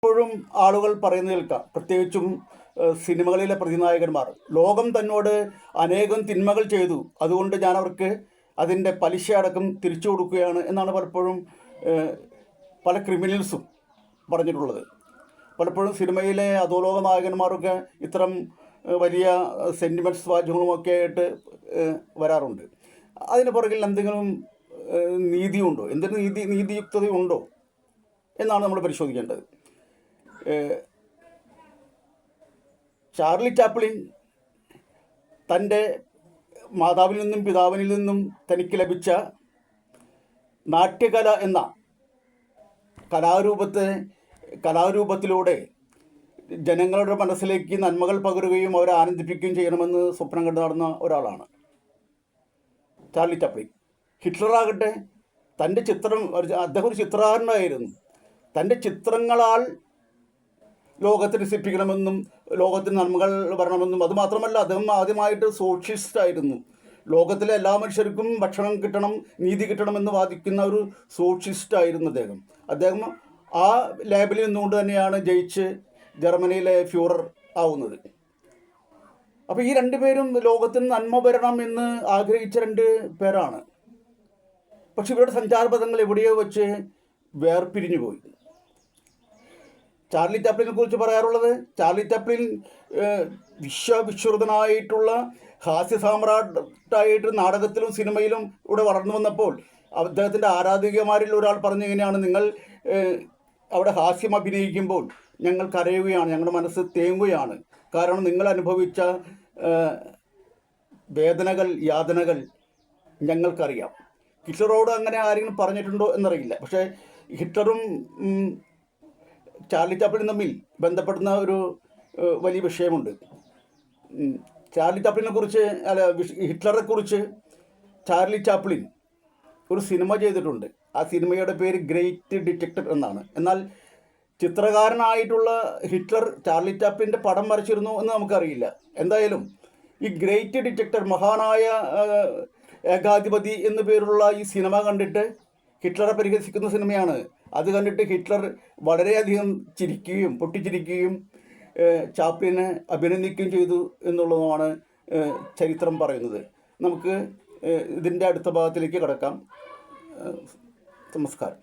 പലപ്പോഴും ആളുകൾ പറയുന്നത് കേൾക്കാം, പ്രത്യേകിച്ചും സിനിമകളിലെ പ്രതിനായകന്മാർ, ലോകം തന്നോട് അനേകം തിന്മകൾ ചെയ്തു, അതുകൊണ്ട് ഞാൻ അവർക്ക് അതിൻ്റെ പലിശ അടക്കം തിരിച്ചു കൊടുക്കുകയാണ് എന്നാണ് പലപ്പോഴും പല ക്രിമിനൽസും പറഞ്ഞിട്ടുള്ളത്. പലപ്പോഴും സിനിമയിലെ അധോലോക നായകന്മാരൊക്കെ ഇത്തരം വലിയ സെൻറ്റിമെൻറ്റ്സ് വാചകങ്ങളുമൊക്കെ ആയിട്ട് വരാറുണ്ട്. അതിന് പുറകിൽ എന്തെങ്കിലും നീതിയുണ്ടോ, എന്തെങ്കിലും നീതിയുക്തതയുണ്ടോ എന്നാണ് നമ്മൾ പരിശോധിക്കേണ്ടത്. ചാർലി ചാപ്ലിൻ തൻ്റെ മാതാവിൽ നിന്നും പിതാവിനിൽ നിന്നും തനിക്ക് ലഭിച്ച നാട്യകല എന്ന കലാരൂപത്തിലൂടെ ജനങ്ങളുടെ മനസ്സിലേക്ക് നന്മകൾ പകരുകയും അവരെ ആനന്ദിപ്പിക്കുകയും ചെയ്യണമെന്ന് സ്വപ്നം കണ്ടു നടന്ന ഒരാളാണ് ചാർലി ചാപ്ലിൻ. ഹിറ്റ്ലറാകട്ടെ തൻ്റെ അദ്ദേഹം ഒരു ചിത്രകാരനായിരുന്നു. തൻ്റെ ചിത്രങ്ങളാൽ ലോകത്തെ രസിപ്പിക്കണമെന്നും ലോകത്തിന് നന്മകൾ വരണമെന്നും, അതുമാത്രമല്ല അദ്ദേഹം ആദ്യമായിട്ട് സോഷ്യലിസ്റ്റ് ആയിരുന്നു. ലോകത്തിലെ എല്ലാ മനുഷ്യർക്കും ഭക്ഷണം കിട്ടണം, നീതി കിട്ടണമെന്ന് വാദിക്കുന്ന ഒരു സോഷ്യലിസ്റ്റ് ആയിരുന്നു അദ്ദേഹം ആ ലേബലിൽ നിന്നുകൊണ്ട് തന്നെയാണ് ജയിച്ച് ജർമ്മനിയിലെ ഫ്യൂറർ ആവുന്നത്. അപ്പോൾ ഈ രണ്ടുപേരും ലോകത്തിന് നന്മ വരണം എന്ന് ആഗ്രഹിച്ച രണ്ട് പേരാണ്. പക്ഷെ ഇവരുടെ സഞ്ചാരപഥങ്ങൾ എവിടെയോ വെച്ച് വേർപിരിഞ്ഞു പോയി. ചാർലി ചാപ്ലിനെ കുറിച്ച് പറയാറുള്ളത്, ചാർലി ചാപ്ലിൻ വിശ്വവിശ്രുതനായിട്ടുള്ള ഹാസ്യ സാമ്രാട്ടായിട്ട് നാടകത്തിലും സിനിമയിലും ഇവിടെ വളർന്നു വന്നപ്പോൾ അദ്ദേഹത്തിൻ്റെ ആരാധികമാരിൽ ഒരാൾ പറഞ്ഞിങ്ങനെയാണ്, നിങ്ങൾ അവിടെ ഹാസ്യം അഭിനയിക്കുമ്പോൾ ഞങ്ങൾ കരയുകയാണ്, ഞങ്ങളുടെ മനസ്സ് തേങ്ങുകയാണ്, കാരണം നിങ്ങൾ അനുഭവിച്ച വേദനകൾ, യാതനകൾ ഞങ്ങൾക്കറിയാം. ഹിറ്റ്ലറോട് അങ്ങനെ ആരെങ്കിലും പറഞ്ഞിട്ടുണ്ടോ എന്നറിയില്ല. പക്ഷേ ഹിറ്റ്ലറും ചാർലി ചാപ്ലിനും തമ്മിൽ ബന്ധപ്പെടുന്ന ഒരു വലിയ വിഷയമുണ്ട്. ചാർലി ചാപ്ലിനെ കുറിച്ച് ഹിറ്റ്ലറെ കുറിച്ച് ചാർലി ചാപ്ലിൻ ഒരു സിനിമ ചെയ്തിട്ടുണ്ട്. ആ സിനിമയുടെ പേര് ഗ്രേറ്റ് ഡിറ്റക്ടർ എന്നാണ്. എന്നാൽ ചിത്രകാരനായിട്ടുള്ള ഹിറ്റ്ലർ ചാർലി ചാപ്ലിൻ്റെ പടം വരച്ചിരുന്നു എന്ന് നമുക്കറിയില്ല. എന്തായാലും ഈ ഗ്രേറ്റ് ഡിറ്റക്ടർ, മഹാനായ ഏകാധിപതി എന്നു പേരുള്ള ഈ സിനിമ കണ്ടിട്ട് ഹിറ്റ്ലറെ പരിഹസിക്കുന്ന സിനിമയാണ്. അത് കണ്ടിട്ട് ഹിറ്റ്ലർ വളരെയധികം പൊട്ടിച്ചിരിക്കുകയും ചാപ്ലിനെ അഭിനന്ദിക്കുകയും ചെയ്തു എന്നുള്ളതാണ് ചരിത്രം പറയുന്നത്. നമുക്ക് ഇതിൻ്റെ അടുത്ത ഭാഗത്തിലേക്ക് കടക്കാം. നമസ്കാരം.